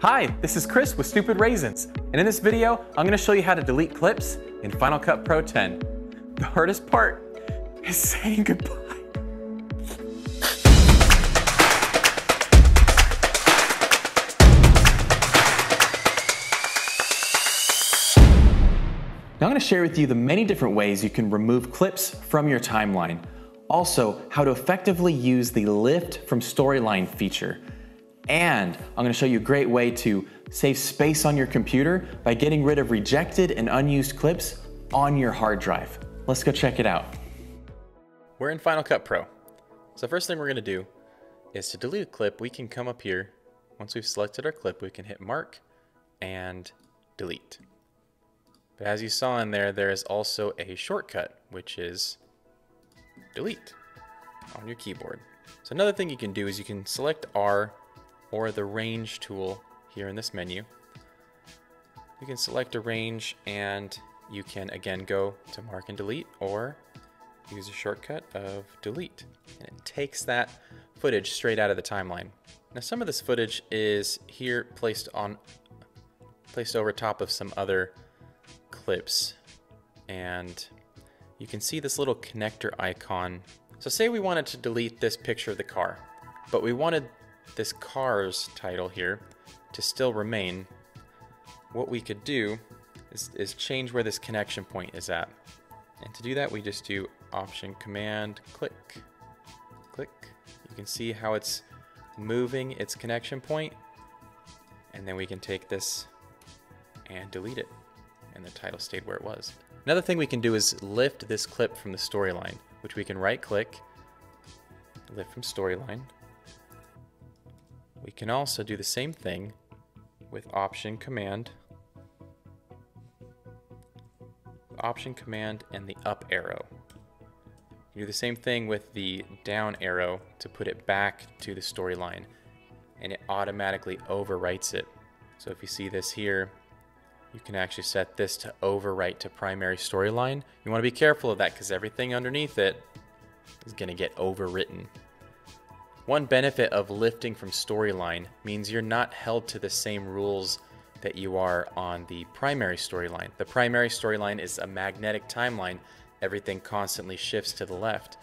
Hi, this is Chris with Stupid Raisins, and in this video, I'm going to show you how to delete clips in Final Cut Pro 10. The hardest part is saying goodbye. Now I'm going to share with you the many different ways you can remove clips from your timeline. Also, how to effectively use the Lift from Storyline feature. And I'm going to show you a great way to save space on your computer by getting rid of rejected and unused clips on your hard drive. Let's go check it out. We're in Final Cut Pro. So the first thing we're going to do is to delete a clip. We can come up here. Once we've selected our clip, we can hit Mark and Delete. But as you saw in there, there is also a shortcut, which is Delete on your keyboard. So another thing you can do is you can select R or the range tool here in this menu. You can select a range and you can again go to Mark and Delete or use a shortcut of Delete. And it takes that footage straight out of the timeline. Now some of this footage is here placed over top of some other clips, and you can see this little connector icon. So say we wanted to delete this picture of the car, but we wanted this car's title here to still remain. What we could do is change where this connection point is at. And to do that, we just do Option Command click, click. You can see how it's moving its connection point, and then we can take this and delete it, and the title stayed where it was. Another thing we can do is lift this clip from the storyline, which we can right click, lift from storyline. We can also do the same thing with Option Command and the up arrow. You do the same thing with the down arrow to put it back to the storyline, and it automatically overwrites it. So if you see this here, you can actually set this to overwrite to primary storyline. You want to be careful of that because everything underneath it is going to get overwritten. One benefit of lifting from storyline means you're not held to the same rules that you are on the primary storyline. The primary storyline is a magnetic timeline. Everything constantly shifts to the left.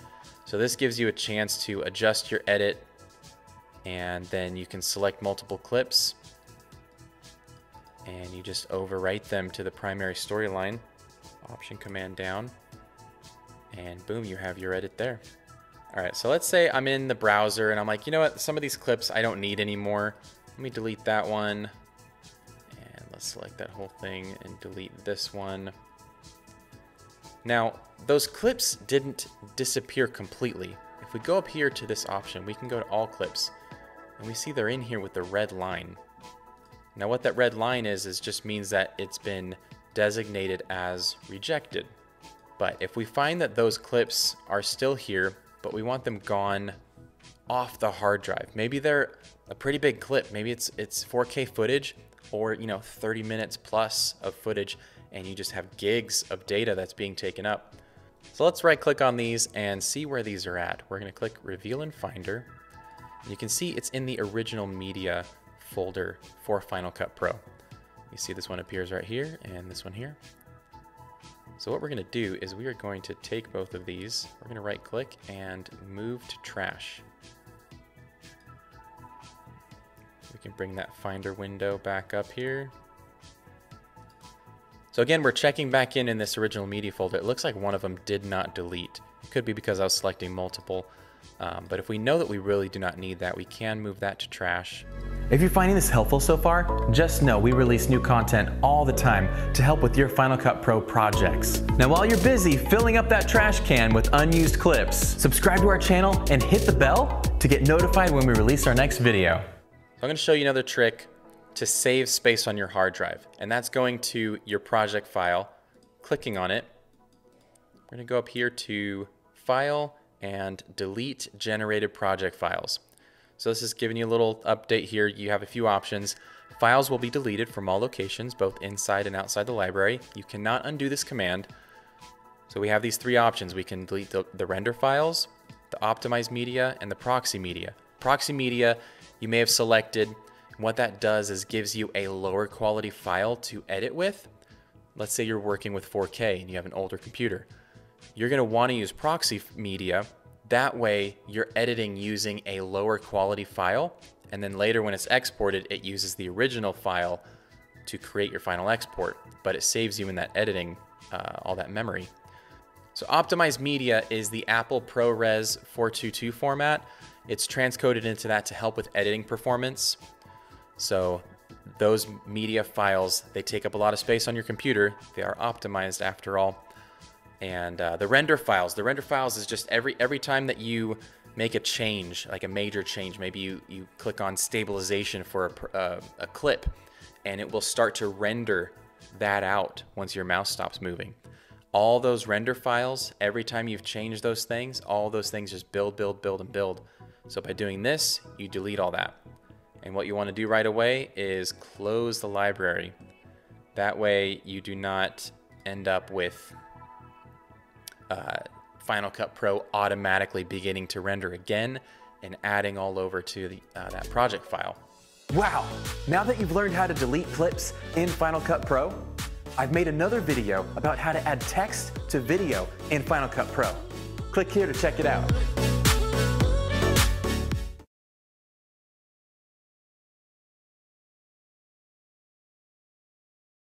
So this gives you a chance to adjust your edit, and then you can select multiple clips and you just overwrite them to the primary storyline. Option Command down, and boom, you have your edit there. All right, so let's say I'm in the browser and I'm like, you know what, some of these clips I don't need anymore. Let me delete that one. And let's select that whole thing and delete this one. Now, those clips didn't disappear completely. If we go up here to this option, we can go to all clips, and we see they're in here with the red line. Now what that red line is just means that it's been designated as rejected. But if we find that those clips are still here, but we want them gone off the hard drive, maybe they're a pretty big clip, maybe it's 4K footage, or 30 minutes plus of footage, and you just have gigs of data that's being taken up. So let's right click on these and see where these are at. We're going to click Reveal in Finder, and you can see it's in the original media folder for Final Cut Pro. You see this one appears right here and this one here. So what we're going to do is we are going to take both of these, we're going to right click and move to trash. We can bring that Finder window back up here. So again, we're checking back in this original media folder. It looks like one of them did not delete. It could be because I was selecting multiple, but if we know that we really do not need that, we can move that to trash. If you're finding this helpful so far, just know we release new content all the time to help with your Final Cut Pro projects. Now while you're busy filling up that trash can with unused clips, subscribe to our channel and hit the bell to get notified when we release our next video. I'm going to show you another trick to save space on your hard drive, and that's going to your project file, clicking on it. We're going to go up here to File and Delete Generated Project Files. So this is giving you a little update here. You have a few options. Files will be deleted from all locations, both inside and outside the library. You cannot undo this command. So we have these three options. We can delete the render files, the optimized media, and the proxy media. Proxy media you may have selected What that does is gives you a lower quality file to edit with. Let's say you're working with 4K and you have an older computer. You're going to want to use proxy media. That way you're editing using a lower quality file, and then later when it's exported, it uses the original file to create your final export, but it saves you in that editing all that memory. So optimized media is the Apple ProRes 422 format. It's transcoded into that to help with editing performance. So those media files, they take up a lot of space on your computer. They are optimized after all. And the render files is just every time that you make a change, like a major change, maybe you click on stabilization for a clip, and it will start to render that out once your mouse stops moving. All those render files, every time you've changed those things, all those things just build, and build. So by doing this, you delete all that. And what you want to do right away is close the library. That way you do not end up with Final Cut Pro automatically beginning to render again and adding all over to that project file. Wow, now that you've learned how to delete clips in Final Cut Pro, I've made another video about how to add text to video in Final Cut Pro. Click here to check it out.